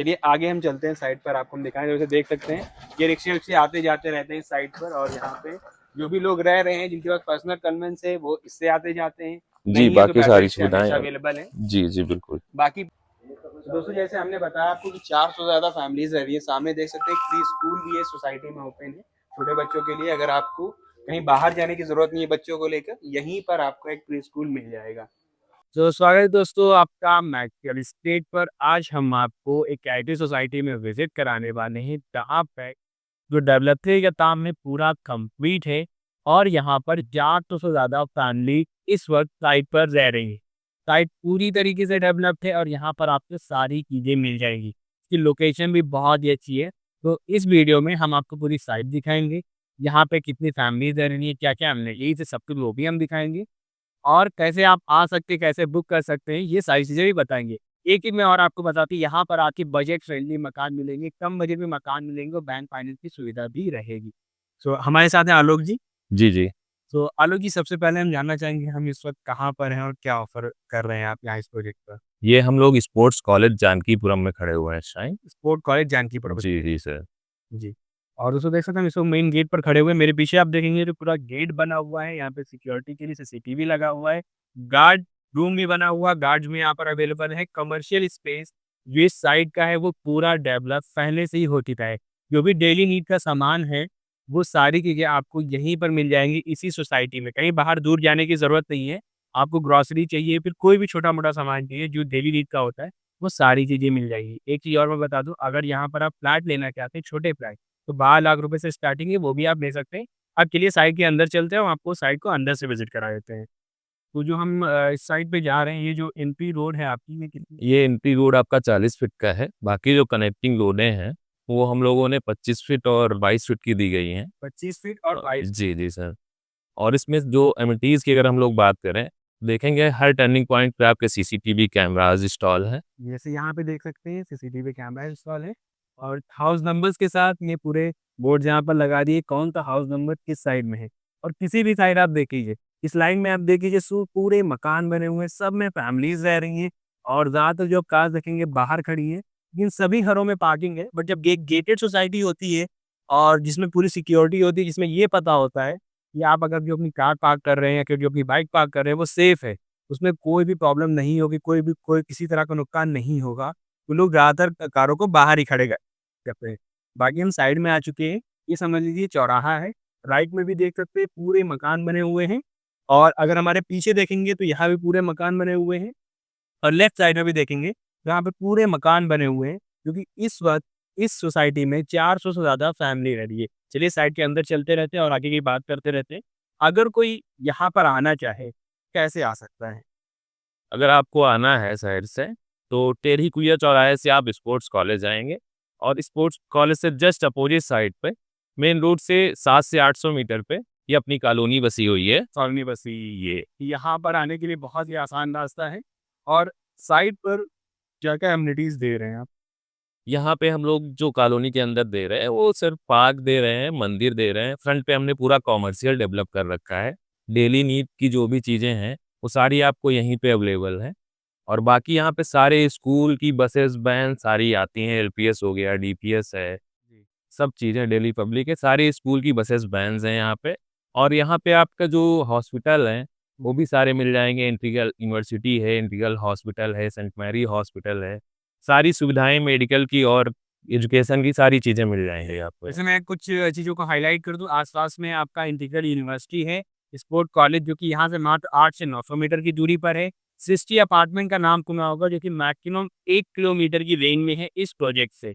चलिए आगे हम चलते हैं साइड पर, आपको हम दिखाएंगे। जैसे देख सकते हैं ये रिक्शे विक्शे आते जाते रहते हैं साइड पर, और यहाँ पे जो भी लोग रह रहे हैं जिनके पास पर्सनल कन्वेंस है वो इससे आते जाते हैं, जी, नहीं है तो बाकी पैदल सारी रिक्शे सुविधाएँ हमेशा अवेलेबल है। जी, जी, बिल्कुल। बाकी दोस्तों जैसे हमने बताया आपको कि 400 से ज़्यादा फैमिलीज रह रही है। सामने देख सकते हैं प्री स्कूल भी है, सोसाइटी में ओपन है छोटे बच्चों के लिए। अगर आपको कहीं बाहर जाने की जरूरत नहीं है बच्चों को लेकर, यहीं पर आपको एक प्री स्कूल मिल जाएगा। तो स्वागत है दोस्तों आपका मैक्सिकल स्टेट पर। आज हम आपको एक आईटी सोसाइटी में विजिट कराने वाले हैं जहाँ पे जो डेवलपमेंट का काम है पूरा कंप्लीट है, और यहाँ पर 400 से ज़्यादा फैमिली इस वक्त साइट पर रह रही है। साइट पूरी तरीके से डेवलप्ड है और यहाँ पर आपको सारी चीज़ें मिल जाएंगी। इसकी लोकेशन भी बहुत ही अच्छी है। तो इस वीडियो में हम आपको पूरी साइट दिखाएंगे, यहाँ पे कितनी फैमिलीज रह रही है, क्या क्या अम्यूनिटीज है, सब कुछ वो भी हम दिखाएंगे, और कैसे आप आ सकते हैं, कैसे बुक कर सकते हैं, ये सारी चीज़ें भी बताएँगे। एक चीज़ मैं और आपको बताती हूँ, यहाँ पर आपकी बजट फ्रेंडली मकान मिलेंगे, कम बजट में मकान मिलेंगे और बैंक फाइनेंस की सुविधा भी रहेगी। सो हमारे साथ हैं आलोक जी। जी, जी। तो आलोक जी, सबसे पहले हम जानना चाहेंगे हम इस वक़्त कहाँ पर हैं और क्या ऑफ़र कर रहे हैं आप यहाँ इस प्रोजेक्ट पर? ये हम लोग स्पोर्ट्स कॉलेज जानकीपुरम में खड़े हुए हैं इस टाइम। Sport college Jankipuram. जी, जी, सर। जी। और दोस्तों देख सकते हैं हम इस वक़्त मेन गेट पर खड़े हुए हैं। मेरे पीछे आप देखेंगे जो पूरा गेट बना हुआ है, यहाँ पे सिक्योरिटी के लिए सीसीटीवी लगा हुआ है। गार्ड रूम भी बना हुआ, गार्ड्स भी यहाँ पर अवेलेबल है। कमर्शियल स्पेस जो इस साइड का है वो पूरा डेवलप पहले से ही हो चुका है। जो भी डेली नीड का सामान है, वो सारी चीज़ें आपको यहीं पर मिल जाएँगी इसी सोसाइटी में। कहीं बाहर दूर जाने की ज़रूरत नहीं है। आपको ग्रोसरी चाहिए, फिर कोई भी छोटा-मोटा सामान चाहिए जो डेली नीड का होता है, वो सारी चीज़ें मिल जाएँगी। एक चीज़ और मैं बता दूँ, अगर यहाँ पर आप फ्लैट लेना चाहते हैं, छोटे फ्लैट, तो 12 लाख रुपए से स्टार्टिंग है, वो भी आप ले सकते हैं। अब चलिए साइट के अंदर चलते हैं, हम आपको साइट को अंदर से विज़िट करा देते हैं। तो जो हम इस साइट पे जा रहे हैं, ये जो एंट्री रोड है आपकी, ये कितनी ये एंट्री रोड आपका 40 फीट का है, बाकी जो कनेक्टिंग रोडें हैं, वो हम लोगों ने 25 फीट और 22 फीट की दी गई हैं। 25 फीट और 22 फीट। जी, जी, सर। और इसमें जो एमिनिटीज़ की अगर हम लोग बात करें, देखेंगे हर टर्निंग पॉइंट पे आपके सीसीटीवी कैमराज़ इंस्टॉल हैं। जैसे यहाँ पे देख सकते हैं सीसीटीवी कैमरा इंस्टॉल है, और हाउस नंबर्स के साथ ये पूरे बोर्ड यहाँ पर लगा दिए कौन सा हाउस नंबर किस साइड में है। और किसी भी साइड आप देख लीजिए, इस लाइन में आप देख लीजिए पूरे मकान बने हुए हैं, सब में फैमिलीज रह रही हैं, और ज़्यादातर जो कार देखेंगे बाहर खड़ी है। इन सभी घरों में पार्किंग है, बट जब गेटेड सोसाइटी होती है और जिसमें पूरी सिक्योरिटी होती है, जिसमें ये पता होता है कि आप अगर जो अपनी कार पार्क कर रहे हैं या जो अपनी बाइक पार्क कर रहे हैं वो सेफ है, उसमें कोई भी प्रॉब्लम नहीं होगी, कोई किसी तरह का नुकसान नहीं होगा, तो लोग ज़्यादातर कारों को बाहर ही खड़े करते हैं। बाकी हम साइड में आ चुके हैं, ये समझ लीजिए चौराहा है। राइट में भी देख सकते हैं पूरे मकान बने हुए हैं, और अगर हमारे पीछे देखेंगे तो यहाँ भी पूरे मकान बने हुए हैं, और लेफ्ट साइड में भी देखेंगे तो यहाँ पे पूरे मकान बने हुए हैं, क्योंकि इस वक़्त इस सोसाइटी में 400 से ज़्यादा फैमिली रह रही है। चलिए साइड के अंदर चलते रहते हैं और आगे की बात करते रहते हैं। अगर कोई यहाँ पर आना चाहे, कैसे आ सकता है? अगर आपको आना है शहर से, तो टेढ़ी कुइया चौराहे से आप स्पोर्ट्स कॉलेज आएँगे और स्पोर्ट्स कॉलेज से जस्ट अपोज़िट साइड पे, मेन रोड से 7 से 800 मीटर पे, ये अपनी कॉलोनी बसी हुई है। कॉलोनी बसी ये यहाँ पर आने के लिए बहुत ही आसान रास्ता है, और साइड पर क्या-क्या अम्यूनिटीज़ दे रहे हैं आप? यहाँ पे हम लोग जो कॉलोनी के अंदर दे रहे हैं, वो सिर्फ़ पार्क दे रहे हैं, मंदिर दे रहे हैं। फ्रंट पे हमने पूरा कॉमर्शियल डेवलप कर रखा है। डेली नीड की जो भी चीज़ें हैं, वो सारी आपको यहीं पे अवेलेबल हैं। और बाकी यहाँ पे सारे स्कूल की बसेस, वैन सारी आती हैं। एलपीएस हो गया, डीपीएस है, जी। सब चीज़ें दिल्ली पब्लिक है, सारे स्कूल की बसेस, वैन्स हैं यहाँ पे। और यहाँ पे आपका जो हॉस्पिटल है, वो भी सारे मिल जाएँगे। इंटीग्रल यूनिवर्सिटी है, इंटीग्रल हॉस्पिटल है, सेंट मैरी हॉस्पिटल है। सारी सुविधाएँ मेडिकल की और एजुकेशन की सारी चीज़ें मिल जाएँगी आपको। वैसे मैं कुछ चीज़ों को हाइलाइट कर दूँ, आस-पास में आपका इंटीग्रल यूनिवर्सिटी है, स्पोर्ट कॉलेज जो कि यहाँ से मात्र 8 से 900 मीटर की दूरी पर है। सिस्टी अपार्टमेंट का नाम सुना होगा, जो कि मैक्सिमम 1 किलोमीटर की रेंज में है इस प्रोजेक्ट से।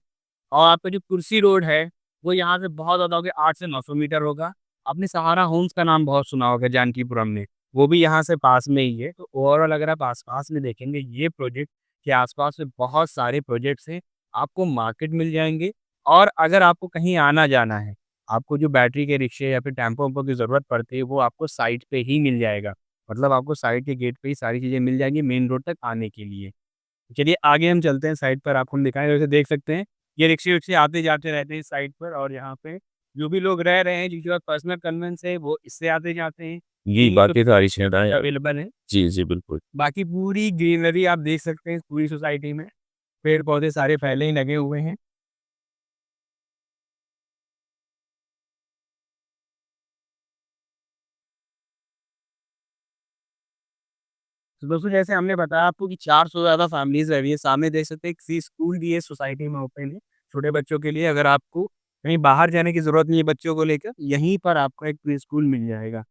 और आपका जो कुर्सी रोड है, वो यहाँ से बहुत ज़्यादा होगे, 8 से 900 मीटर होगा। आपने सहारा होम्स का नाम बहुत सुना होगा जानकीपुरम में, वो भी यहाँ से पास में ही है। तो ओवरऑल अगर आप आस-पास में देखेंगे, ये प्रोजेक्ट के आस-पास में बहुत सारे प्रोजेक्ट्स हैं, आपको मार्केट मिल जाएँगे। और अगर आपको कहीं आना-जाना है, आपको जो बैटरी के रिक्शे या फिर टेम्पो-वेम्पो की ज़रूरत पड़ती है, वो आपको साइट पे ही मिल जाएगा। मतलब आपको साइट के गेट पे ही सारी चीज़ें मिल जाएँगी मेन रोड तक आने के लिए। चलिए आगे हम चलते हैं साइट पर, आपको हम दिखाएँ। जैसे देख सकते हैं, ये रिक्शे-विक्शे आते-जाते रहते हैं इस साइट पर, और यहाँ पे जो भी लोग रह रहे हैं, जिनके पास पर्सनल कन्वेंस है, वो इससे आते-जाते हैं। जी, नहीं तो बाकी सारी सुविधाएँ अवेलेबल है। जी, जी, बिल्कुल। बाकी पूरी ग्रीनरी आप देख सकते हैं इस पूरी सोसाइटी में। पेड़-पौधे सारे पहले ही लगे हुए हैं। तो दोस्तों जैसे हमने बताया आपको कि 400 से ज़्यादा फैमिलीज़ रह रही है। सामने देख सकते हैं एक फ्री स्कूल भी है सोसाइटी में ओपन है, छोटे बच्चों के लिए। अगर आपको कहीं बाहर जाने की ज़रूरत नहीं है बच्चों को लेकर, यहीं पर आपको एक प्री स्कूल मिल जाएगा।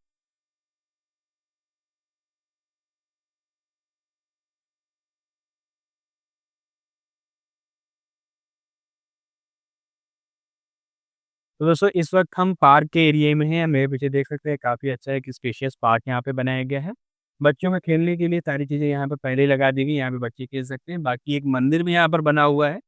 तो दोस्तों इस वक़्त हम पार्क के एरिये में हैं, मेरे पीछे देख सकते हैं काफ़ी अच्छा एक स्पेशियस पार्क यहाँ पे बनाया गया है। बच्चों के खेलने के लिए सारी चीज़ें यहाँ पे पहले ही लगा दी गई, यहाँ पे बच्चे खेल सकते हैं। बाकी एक मंदिर भी यहाँ पर बना हुआ है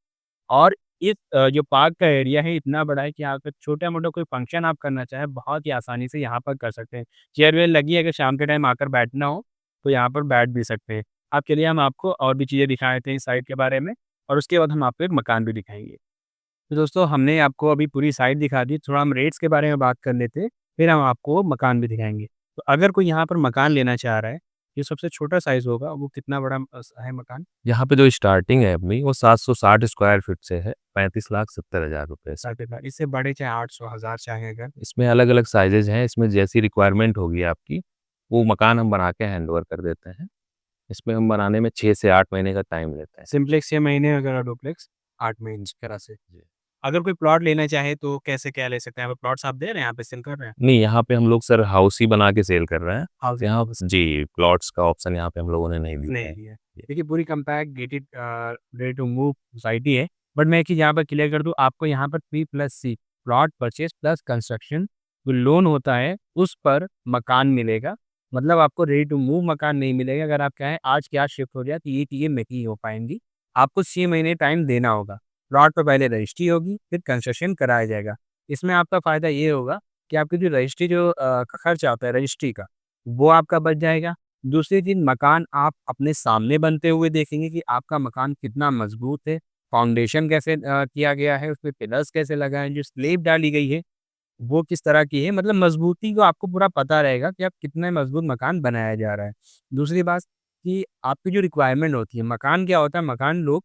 और इस जो पार्क का एरिया है इतना बड़ा है कि यहाँ पे छोटा-मोटा कोई फंक्शन आप करना चाहें, बहुत ही आसानी से यहाँ पर कर सकते हैं। चेयर-वेयर लगी है, अगर शाम के टाइम आकर बैठना हो, तो यहाँ पर बैठ भी सकते हैं। अब चलिए हम आपको और भी चीज़ें दिखा देते हैं इस साइट के बारे में और उसके बाद हम आपको एक मकान भी दिखाएँगे। तो दोस्तों हमने आपको अभी पूरी साइट दिखा दी, थोड़ा हम रेट्स के बारे में बात कर लेते हैं, फिर हम आपको मकान भी दिखाएँगे। तो अगर कोई यहाँ पर मकान लेना चाह रहा है, ये सबसे छोटा साइज़ होगा, वो कितना बड़ा है मकान? यहाँ पे जो स्टार्टिंग है अपनी वो 760 स्क्वायर फीट से है, 35,70,000 रुपए से। 60,000 इससे बड़े चाहे 800 1000 चाहे अगर इसमें अलग-अलग साइज़ेज़ हैं, इसमें जैसी रिक्वायरमेंट होगी आपकी, वो मकान हम बना के हैंडओवर कर देते हैं। इसमें हम बनाने में 6 से 8 महीने का टाइम लेते हैं। सिम्प्लेक्स 6 महीने अगर डुप्लेक्स 8 महीने इस तरह से। जी। अगर कोई प्लॉट लेना चाहे तो कैसे क्या ले सकते हैं? यहाँ पे प्लॉट्स आप दे रहे हैं, यहाँ पे सेल कर रहे हैं? नहीं, यहाँ पे हम लोग सर हाउस ही बना के सेल कर रहे हैं। हाउसिंग यहाँ पर्पज़ जी, प्लॉट्स का ऑप्शन यहाँ पे हम लोगों ने नहीं दिया नहीं है। दिया है। जी। देखिए पूरी compact gated ready to move society है। बट मैं एक चीज़ यहाँ पर क्लियर कर दूँ, आपको यहाँ पर P+C plot purchase plus construction जो लोन होता है, उस पर मकान मिलेगा। मतलब आपको रेडी टू मूव मकान नहीं मिलेगा। अगर आप कहें आज के आज शिफ्ट हो जाए तो ये चीज़ें नहीं हो पाएँगी। आपको 6 महीने टाइम देना होगा। प्लॉट पे पहले रजिस्ट्री होगी, फिर कंस्ट्रक्शन कराया जाएगा। इसमें आपका फ़ायदा ये होगा कि आपकी जो रजिस्ट्री का खर्च आता है रजिस्ट्री का, वो आपका बच जाएगा। दूसरी चीज़ मकान आप अपने सामने बनते हुए देखेंगे कि आपका मकान कितना मज़बूत है, फाउंडेशन कैसे किया गया है, उसपे पिलर्स कैसे लगाए हैं, जो स्लेब डाली गई है, वो किस तरह की है, मतलब मज़बूती को आपको पूरा पता रहेगा कि आप कितने मज़बूत मकान बनाया जा रहा है। दूसरी बात कि आपकी जो रिक्वायरमेंट होती है, मकान क्या होता है, मकान लोग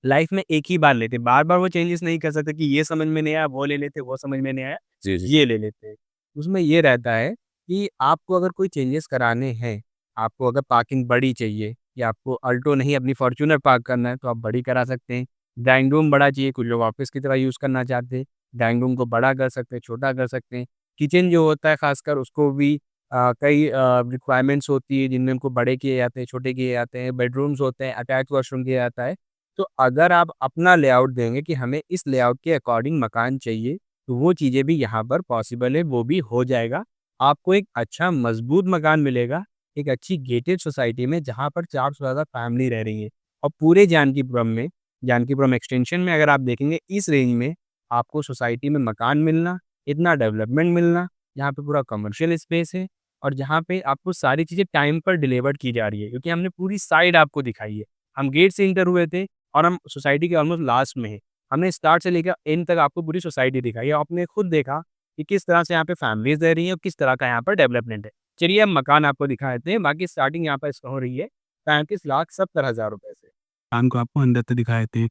लाइफ़ में एक ही बार लेते हैं, बार-बार वो चेंजेस नहीं कर सकते कि ये समझ में नहीं आया, वो ले लेते, वो समझ में नहीं आया, जी, जी। ये ले लेते हैं। उसमें ये रहता है कि आपको अगर कोई चेंजेस कराने हैं, आपको अगर पार्किंग बड़ी चाहिए या आपको अल्टो नहीं अपनी फॉर्च्यूनर पार्क करना है, तो आप बड़ी करा सकते हैं। ड्राइंग रूम बड़ा चाहिए, कुछ लोग ऑफ़िस की तरह यूज़ करना चाहते हैं, ड्राइंग रूम को बड़ा कर सकते हैं, छोटा कर सकते हैं। किचन जो होता है ख़ासकर उसको भी कई रिक्वायरमेंट्स होती है जिनमें उनको बड़े किए जाते हैं, छोटे किए जाते हैं, बेडरूम्स होते हैं, अटैच वॉशरूम किया जाता है। तो अगर आप अपना लेआउट देंगे कि हमें इस लेआउट के अकॉर्डिंग मकान चाहिए, तो वो चीज़ें भी यहाँ पर पॉसिबल है, वो भी हो जाएगा। आपको एक अच्छा मज़बूत मकान मिलेगा, एक अच्छी गेटेड सोसाइटी में जहाँ पर 400 से ज़्यादा फैमिली रह रही है। और पूरे जानकीपुरम एक्सटेंशन में अगर आप देखेंगे इस रेंज में आपको सोसाइटी में मकान मिलना, इतना डेवलपमेंट मिलना, यहाँ पे पूरा कमर्शियल स्पेस है और जहाँ पे आपको सारी चीज़ें टाइम पर डिलीवर्ड की जा रही है क्योंकि हमने पूरी साइड आपको दिखाई है। हम गेट से एंटर हुए थे और हम सोसाइटी के ऑलमोस्ट लास्ट में हैं। हमने स्टार्ट से लेकर एंड तक आपको पूरी सोसाइटी दिखाई है। आपने खुद देखा कि किस तरह से यहाँ पे फैमिलीज़ रह रही हैं और किस तरह का यहाँ पर डेवलपमेंट है। चलिए हम मकान आपको दिखा देते हैं। बाकी स्टार्टिंग यहाँ पर हो रही है 35,70,000 रुपए से। मकान को आपको अंदर से दिखा देते हैं।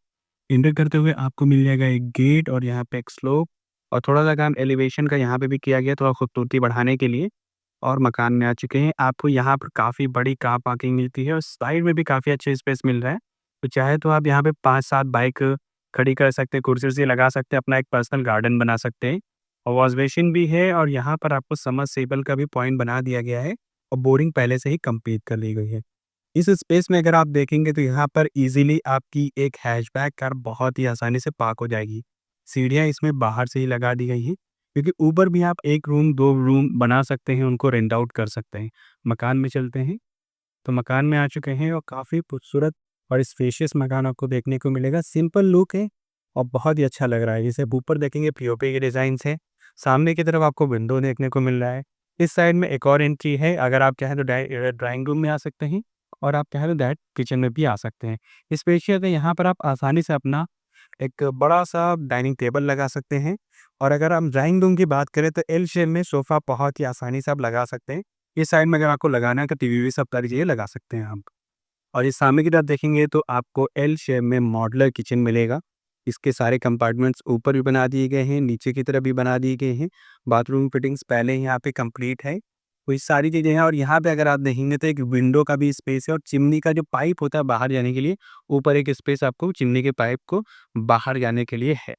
एंटर करते हुए आपको मिल जाएगा एक गेट और यहाँ पे एक स्लोप और थोड़ा-सा काम एलिवेशन का यहाँ पे भी किया गया है थोड़ा खूबसूरती बढ़ाने के लिए और मकान में आ चुके हैं। आपको यहाँ पर काफ़ी बड़ी कार पार्किंग मिलती है और साइड में भी काफ़ी अच्छा स्पेस मिल रहा है। तो चाहे तो आप यहाँ पे 5-7 बाइक खड़ी कर सकते हैं, कुर्सी-वुर्सी लगा सकते हैं, अपना एक पर्सनल गार्डन बना सकते हैं और वॉश बेसिन भी है और यहाँ पर आपको सबमर्सिबल का भी पॉइंट बना दिया गया है और बोरिंग पहले से ही कंप्लीट कर ली गई है। इस स्पेस में अगर आप देखेंगे तो यहाँ पर ईज़िली आपकी एक हैचबैक कार बहुत ही आसानी से पार्क हो जाएगी। सीढ़ियाँ इसमें बाहर से ही लगा दी गई हैं क्योंकि ऊपर भी आप 1 रूम 2 रूम बना सकते हैं, उनको रेंट आउट कर सकते हैं। मकान में चलते हैं, तो मकान में आ चुके हैं और काफ़ी खूबसूरत और स्पेशियस मकान आपको देखने को मिलेगा। सिंपल लुक है और बहुत ही अच्छा लग रहा है। जैसे ऊपर देखेंगे पीओपी के डिज़ाइन्स हैं, सामने की तरफ आपको विंडो देखने को मिल रहा है। इस साइड में एक और एंट्री है, अगर आप चाहें तो ड्राइंग रूम में आ सकते हैं और आप चाहें तो डायरेक्ट किचन में भी आ सकते हैं। स्पेशियस है, यहाँ पर आप आसानी से अपना एक बड़ा-सा डाइनिंग टेबल लगा सकते हैं और अगर हम ड्राइंग रूम की बात करें तो एल शेप में सोफ़ा बहुत ही आसानी से आप लगा सकते हैं। इस साइड में अगर आपको लगाना है तो टीवी भी सब सारी चीज़ें लगा सकते हैं आप। और ये सामने की तरफ देखेंगे तो आपको एल शेप में मॉड्यूलर किचन मिलेगा। इसके सारे कंपार्टमेंट्स ऊपर भी बना दिए गए हैं, नीचे की तरफ भी बना दिए गए हैं। बाथरूम फिटिंग्स पहले ही यहाँ पे कंप्लीट है। तो ये सारी चीज़ें हैं और यहाँ पे अगर आप देखेंगे तो एक विंडो का भी स्पेस है और चिमनी का जो पाइप होता है बाहर जाने के लिए, ऊपर एक स्पेस आपको चिमनी के पाइप को बाहर जाने के लिए है।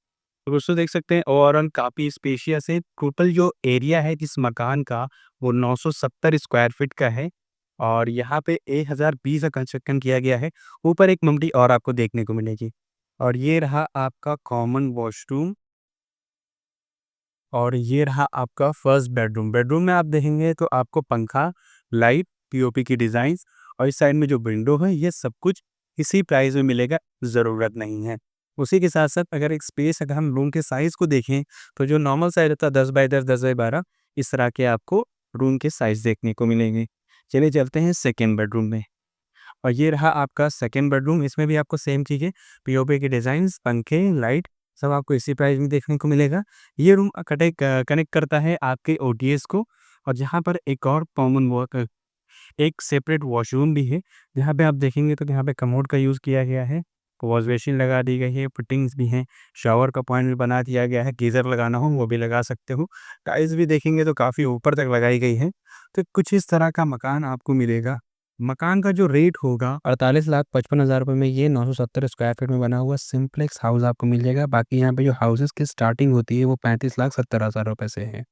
तो दोस्तों देख सकते हैं ओवरऑल काफ़ी स्पेशियस है। टोटल जो एरिया है जिस मकान का वो 970 स्क्वायर फीट का है और यहाँ पे 1020 का कंस्ट्रक्शन किया गया है। ऊपर एक मम्टी और आपको देखने को मिलेगी और ये रहा आपका कॉमन वॉशरूम और ये रहा आपका फर्स्ट बेडरूम। बेडरूम में आप देखेंगे तो आपको पंखा, लाइट, पीओपी की डिज़ाइंस और इस साइड में जो विंडो है ये सब कुछ इसी प्राइस में मिलेगा, ज़रूरत नहीं है। उसी के साथ-साथ अगर एक स्पेस अगर हम रूम के साइज़ को देखें तो जो नॉर्मल साइज़ होता है 10 बाय 10, 10 बाय 12 इस तरह के आपको रूम के साइज़ देखने को मिलेंगे। चलिए चलते हैं सेकंड बेडरूम में। और ये रहा आपका सेकंड बेडरूम, इसमें भी आपको सेम चीज़ें पीओपी के डिज़ाइंस, पंखे, लाइट सब आपको इसी प्राइस में देखने को मिलेगा। ये रूम कनेक्ट करता है आपके ओटीएस को और जहाँ पर एक और कॉमन एक सेपरेट वॉशरूम भी है, जहाँ पे आप देखेंगे तो यहाँ पे कमोड का यूज़ किया गया है, वॉश बेसिन लगा दी गई है, फिटिंग्स भी हैं, शावर का पॉइंट भी बना दिया गया है, गीज़र लगाना हो वो भी लगा सकते हो। टाइल्स भी देखेंगे तो काफ़ी ऊपर तक लगाई गई है। तो कुछ इस तरह का मकान आपको मिलेगा। मकान का जो रेट होगा 48,55,000 रुपए में ये 970 स्क्वायर फीट में बना हुआ सिम्प्लेक्स हाउस आपको मिल जाएगा। बाकी यहाँ पे जो हाउसेज़ की स्टार्टिंग होती है वो 35,70,000 रुपए से है।